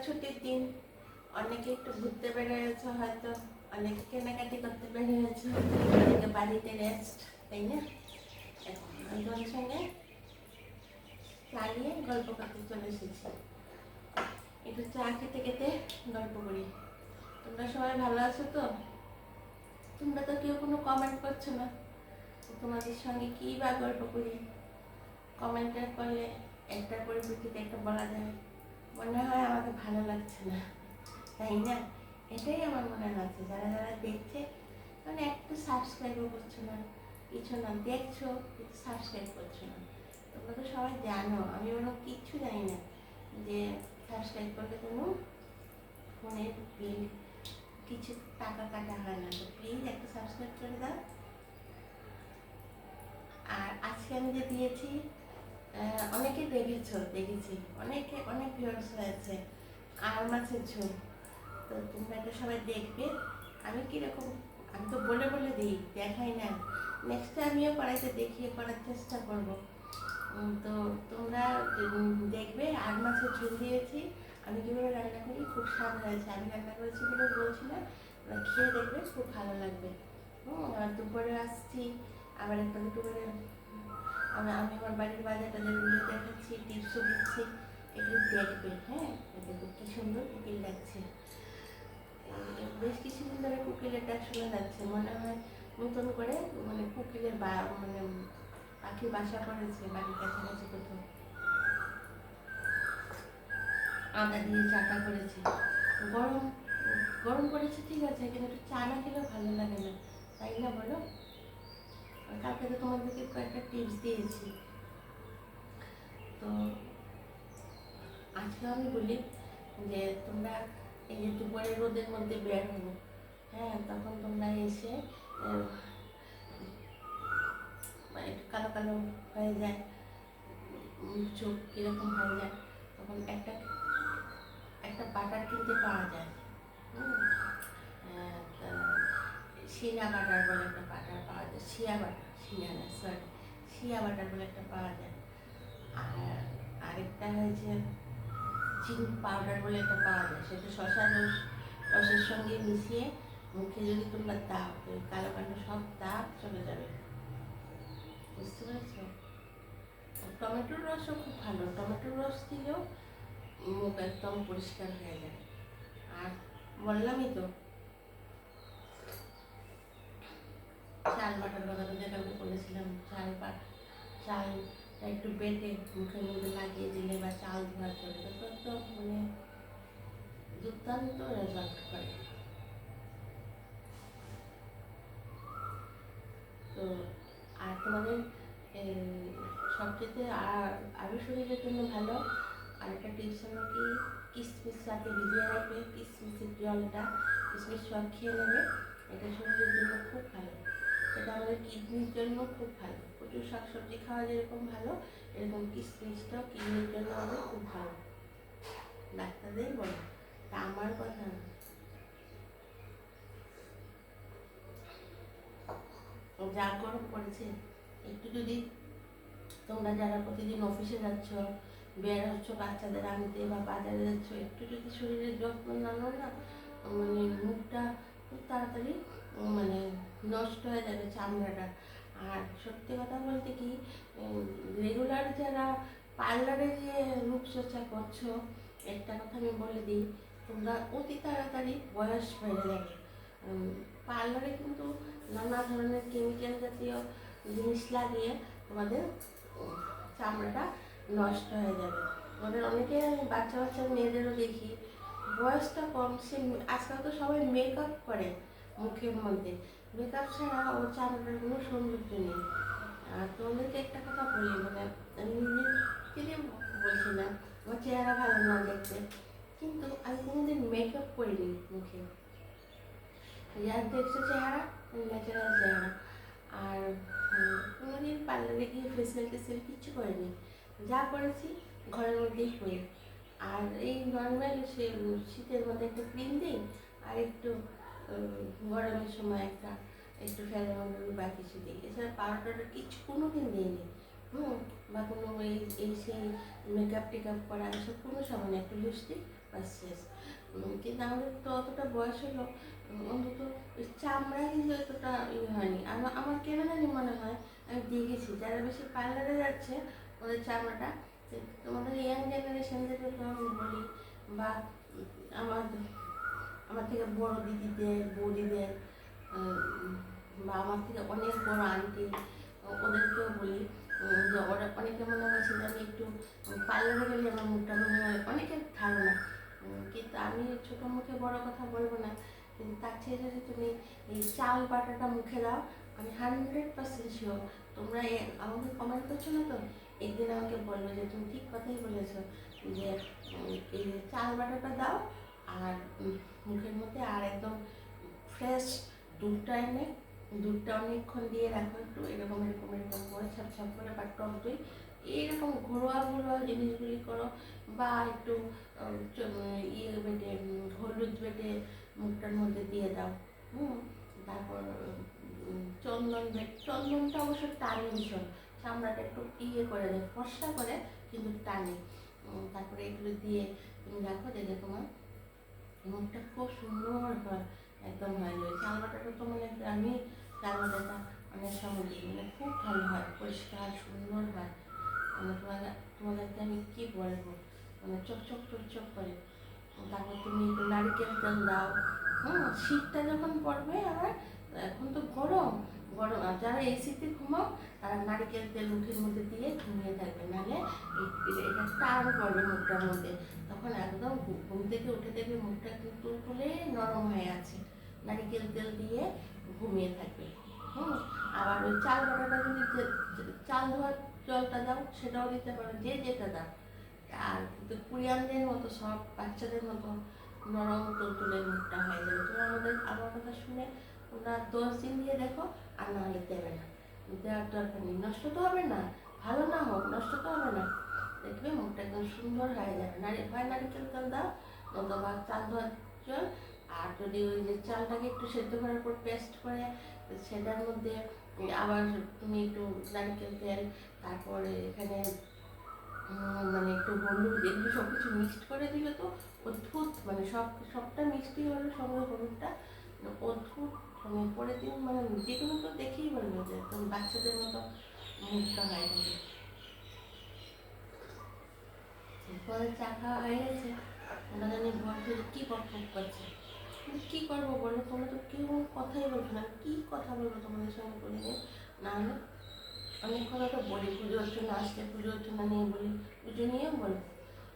ছুটির দিন, অনেকে একটু ঘুরতে বেরিয়েছে, হয়তো অনেকে কেনাকাটি করতে বেরিয়েছে, অনেকে বাড়িতে রেস্ট, তাই না? এখন আমি তোমার সঙ্গে চালিয়ে গল্প করতে চলে এসেছি। একটু চা খেতে খেতে গল্প করি। তোমরা সবাই ভালো আছো তো? তোমরা তো কেউ কোনো কমেন্ট করছো না, তোমাদের সঙ্গে কী বা গল্প করি। কমেন্টের করলে একটার পরিপ্রেক্ষিতে একটা বলা যায়, মনে হয় আমাকে ভালো লাগছে না, তাই না? এটাই আমার মনে হচ্ছে। যারা যারা দেখছে মানে একটু সাবস্ক্রাইবও করছো না, কিছু না, দেখছো কিন্তু সাবস্ক্রাইব করছো না। তোমরা তো সবাই জানো, আমি ওরকম কিচ্ছু জানি না যে সাবস্ক্রাইব করলে কোনো ফোনের বিল কিছু টাকা কাটা হয় না। তো প্লিজ একটা সাবস্ক্রাইব করে দাও। আর আজকে আমি যে দিয়েছি, অনেকে দেখেছি অনেক ভিউয়ার্স হয়েছে আর মাছের ঝোল। তো তোমরা এটা সবাই দেখবে। আমি কীরকম, আমি তো বলে বলে দিই, দেখাই না। নেক্সট আমিও কড়াইতে দেখিয়ে করার চেষ্টা করব। তো তোমরা দেখবে। আর মাছের ঝোল দিয়েছি, আমি কীভাবে রান্না করি, খুব স্বাদ হয়েছে। আমি রান্না করেছি বলে বলছি না, খেয়ে দেখবে, খুব ভালো লাগবে। আর দুপুরে আসছি, আবার একটা দুটো করে আমি আমার বাড়ির বাজারটা যেগুলো দেখাচ্ছি, টিপসও দিচ্ছি, এগুলো দেখবে। হ্যাঁ, দেখবে কী সুন্দর কুকিল লাগছে। বেশ কিছুদিন ধরে কুকিলের ডাক শোনা যাচ্ছে, মনে হয় নতুন করে মানে কুকিলের মানে পাখি বাসা করেছে বাড়ির কাছাকাছি কোথাও। আদা দিয়ে চাটা করেছি। গরম গরম পড়েছে ঠিক আছে, কিন্তু একটু চা না খেলেও ভালো লাগে না, তাই না বলো? কালকে তো তোমাদেরকে কয়েকটা টিপস দিয়েছি। তো আজকে আমি বলি যে তোমরা এই যে দুপুরে রোদের মধ্যে বের হবো, হ্যাঁ, তখন তোমরা এসে একটু কালো কালো হয়ে যায়, চোখ কীরকম হয়ে যায়, তখন একটা একটা বাটার কিনতে পাওয়া যায়। শিনা বাটার বলে একটা বাটার পাওয়া যায়, শিয়া বাটার, শিয়া না সরি, শিয়া বাটার বলে একটা পাওয়া যায়। আর আরেকটা হয়েছে চিনি পাউডার বলে একটা পাওয়া যায়, সেটা শশা রসের সঙ্গে মিশিয়ে মুখে যদি তোমরা দাও, তো কালো কালো সব দাগ চলে যাবে, বুঝতে পেরেছো? টমেটোর রসও খুব ভালো, টমেটোর রস দিলেও মুখ একদম পরিষ্কার হয়ে যায়। আর বললামই তো চাল বাটার কথা, তো যেটা আমি বলেছিলাম, চাল একটু বেটে মুখের মধ্যে লাগিয়ে দিলে বা চাল ধোয়ার জন্য তো মানে দুর্দান্ত রেজাল্ট করে। তো আর তোমাদের সবচেয়ে আরও শরীরের জন্য ভালো আরেকটা টিপস হলো কি, কিশমিশ রাতে ভিজিয়ে রাখবে, কিশমিশের জলটা কিশমিশ সব খেয়ে নেবে, এটা শরীরের জন্য খুব ভালো। এটা আমাদের কিডনির জন্য খুব ভালো। প্রচুর শাকসবজি খাওয়া যেরকম ভালো, এরকম কিশমিশটাও কিডনির জন্য আমাদের খুব ভালো, ডাক্তারদের বলে, তা আমার কথা না। যা গরম পড়েছে, একটু যদি তোমরা যারা প্রতিদিন অফিসে যাচ্ছ, বের হচ্ছ বাচ্চাদের আনতে বা বাজারে যাচ্ছ, একটু যদি শরীরের যত্ন না নাও না, মানে মুখটা খুব তাড়াতাড়ি মানে নষ্ট হয়ে যাবে চামড়াটা। আর সত্যি কথা বলতে কি, রেগুলার যারা পার্লারে গিয়ে রূপচর্চা করছো, একটা কথা আমি বলে দিই, তোমরা অতি তাড়াতাড়ি বয়স বেড়ে যাবে। পার্লারে কিন্তু নানা ধরনের কেমিক্যাল জাতীয় জিনিস লাগিয়ে তোমাদের চামড়াটা নষ্ট হয়ে যাবে। তোমাদের অনেকে, আমি বাচ্চা বাচ্চা মেয়েদেরও দেখি, বয়সটা কম, সে আজকাল তো সবাই মেকআপ করে মুখের মধ্যে, মেকআপ ছাড়া ওর চামড়ার কোনো সৌন্দর্য নেই। আর তোমাদেরকে একটা কথা বলি, মানে আমি নিজে বলছি না, আমার চেহারা ভালো না দেখতে, কিন্তু আমি কোনোদিন মেকআপ করিনি মুখে। যার দেখছো চেহারা, ন্যাচারাল চেহারা। আর কোনোদিন পার্লারে গিয়ে ফেসিয়াল টেসিয়াল কিচ্ছু করিনি, যা করেছি ঘরের মধ্যেই করি। আর এই নর্মাল শীতের মধ্যে একটা ক্রিম দিই, আর একটু গরমের সময় একটু ফেরানো বা কিছু দিই, এছাড়া পাউডার কিছু কোনো দিন দিইনি। বা কোনো এই সেই মেকআপ টেকআপ করা এসব কোনো সময় না, একটু লিপস্টিক বাস শেষ। কিন্তু আমাদের তো অতটা বয়স হলো, অন্তত ওই চামড়া কিন্তু এতটা হয়নি। আমার কেন জানি মনে হয়, আমি দেখেছি যারা বেশি পার্লারে যাচ্ছে ওদের চামড়াটা, তোমাদের ইয়াং জেনারেশনদেরকে আমি বলি, বা আমার আমার থেকে বড় দিদিদের, বৌদিদের, বা আমার থেকে অনেক বড় আন্টি, ওদেরকেও বলি যে ওরা অনেকে মনে হচ্ছে যে আমি একটু পার্লারে গেলে আমার মুখটা মনে হয়, অনেকের ধারণা। কিন্তু আমি ছোটো মুখে বড় কথা বলবো না, কিন্তু তার চেয়ে যদি তুমি এই চাল বাটাটা মুখে দাও, আমি 100% শিওর তোমরা আমাকে কমেন্ট করছো না তো, একদিন আমাকে বলবে যে তুমি ঠিক কথাই বলেছো, যে এই চাল বাটাটা দাও আর মুখের মধ্যে আর একদম ফ্রেশ দুধটা এনে, দুধটা অনেকক্ষণ দিয়ে রাখো, একটু এরকম এরকম এরকম করে ছাপ ছাপ করে, বা টক দই, এইরকম ঘরোয়া ঘরোয়া জিনিসগুলি করো, বা একটু ইয়ে বেটে, হলুদ বেটে মুখটার মধ্যে দিয়ে দাও। তারপর চন্দনটা অবশ্য টানে ভীষণ, চামড়াটা একটু ইয়ে করে দেয়, ফর্সা করে কিন্তু টানে। তারপরে এগুলো দিয়ে তুমি রাখো, দেখে তোমার মুখটা খুব সুন্দর হয়, একদম হয়। ওই চাল বাটাটা তো মানে আমি চাল বাটাটা অনেক সময় দিই, মানে খুব ভালো হয়, পরিষ্কার সুন্দর হয়। মানে তোমাদেরকে আমি কী বলবো, মানে চকচক চকচক করে। তারপর তুমি একটু নারকেল তেল দাও। শীতটা যখন পড়বে আবার, এখন তো গরম গরম, আর যারা এসিতে ঘুমাও তারা নারকেল তেল মুখের মধ্যে দিয়ে ঘুমিয়ে থাকবে, নাহলে এটা টান পড়বে মুখটার মধ্যে, তখন একদম ঘুম থেকে উঠে দেখবে মুখটা কিন্তু তুলে নরম হয়ে আছে। নারকেল তেল দিয়ে ঘুমিয়ে থাকবে। আবার ওই চাল বাটাটা যদি চাল ধোয়ার জলটা দাও, সেটাও দিতে পারো, যে যেটা দাও। আর কিন্তু কুড়িয়ানদের মতো সব বাচ্চাদের মতো নরম তুলতুলের মুখটা হয়ে যাবে। তুমি আমার কথা শুনে ওরা 10 দিন দিয়ে দেখো, আর নাহলে দেবে না, দেওয়ার দরকার নেই, নষ্ট তো হবে না, ভালো না হোক নষ্ট তো হবে না, দেখবে মুখটা একদম সুন্দর হয়ে যাবে। হয় নারিকেল তেল দাও, অথবা চাল ধোয়ার জল। আর যদি ওই যে চালটাকে একটু সেদ্ধ করার পর পেস্ট করে সেটার মধ্যে আবার তুমি একটু নারিকেল তেল, তারপরে এখানে মানে একটু হলুদ, এগুলো সব কিছু মিক্সড করে দিলে তো অদ্ভুত, মানে সবটা মিষ্টি হলো, সঙ্গে হলুদটা অদ্ভুত, মানে পরের দিন মানে যে কোনো তো দেখেই বলবে যে একদম বাচ্চাদের মতো মুখটা হয়ে যাবে। পরে চা খাওয়া হয়ে গেছে, ওরা জানি বলছে কী বক করছে, কী করবো বলো, তোমরা তো কেউ কথাই বলছো না, কী কথা বলবো তোমাদের সঙ্গে বলে নিয়ে, না হলে অনেক কথা তো বলি, পুজো অর্চনা আসছে, পুজো অর্চনা নিয়ে বলি, পুজো নিয়েও বলবো,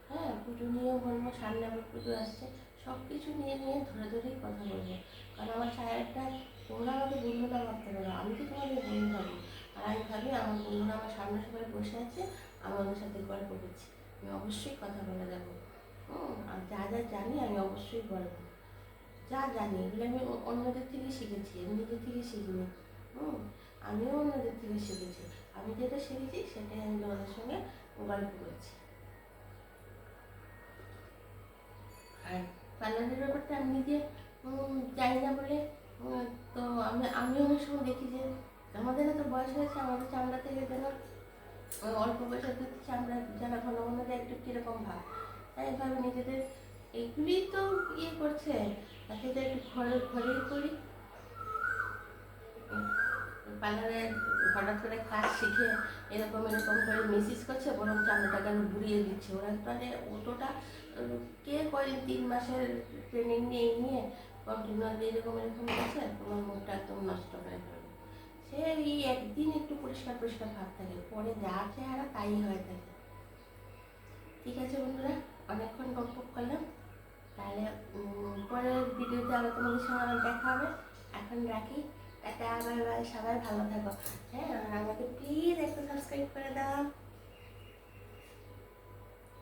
হ্যাঁ পুজো নিয়েও বলবো, সামনে আবার পুজো আসছে, সব কিছু নিয়ে ধরে ধরেই কথা বলবো। কারণ আমার ছায়াটা তোমরা আমাকে বন্ধুরা ভাবতে পারো, আমি তো তোমাদের বন্ধু ভাবি, আর আমি ভাবি আমার বন্ধুরা আমার সামনে সবাই বসে আছে, আমি ওদের সাথে গল্প করছি, আমি অবশ্যই কথা বলে যাবো। আর যা যা জানি আমি অবশ্যই বলবো, যা জানি এগুলো আমি অন্যদের থেকে শিখেছি, আমি নিজের থেকে শিখিনি। আমিও অন্যদের থেকে শিখেছি, আমি যেটা শিখেছি সেটাই আমি তোমাদের সঙ্গে গল্প করছি। আর পার্লারের ব্যাপারটা আমি নিজে জানি না বলে, তো আমি অনেক সময় দেখি যে আমাদের এত বয়স হয়েছে, আমাদের চামড়া থেকে যেন অল্প বয়সের চামড়া যারা ঘন ঘন দেয় একটু কীরকম ভাব, তাই ভাবে নিজেদের এইগুলি তো ইয়ে করছে, তাকে তো একটু ঘরেই করি। পার্লারে হঠাৎ করে কাজ শিখে এরকম করে মেসেজ করছে, বরং চামড়াটাকে আরো বুড়িয়ে দিচ্ছে ওরা, তাহলে অতটা কে করে 3 মাসের ট্রেনিং নিয়ে কন্টিনিউ এরকম করছে, তোমার মুখটা একদম নষ্ট হয়ে ফেলবে। সে এই একদিন একটু পরিষ্কার ভাব থাকে, পরে যা চেহারা তাই হয়ে থাকে। ঠিক আছে বন্ধুরা, অনেকক্ষণ গল্প করলাম, তাহলে পরের ভিডিওতে আবার তোমাদের সঙ্গে আবার দেখা হবে। এখন রাখি, টাটা, বাই বাই, সবাই ভালো থাকো। হ্যাঁ, আর আমাকে প্লিজ একটু সাবস্ক্রাইব করে দাও।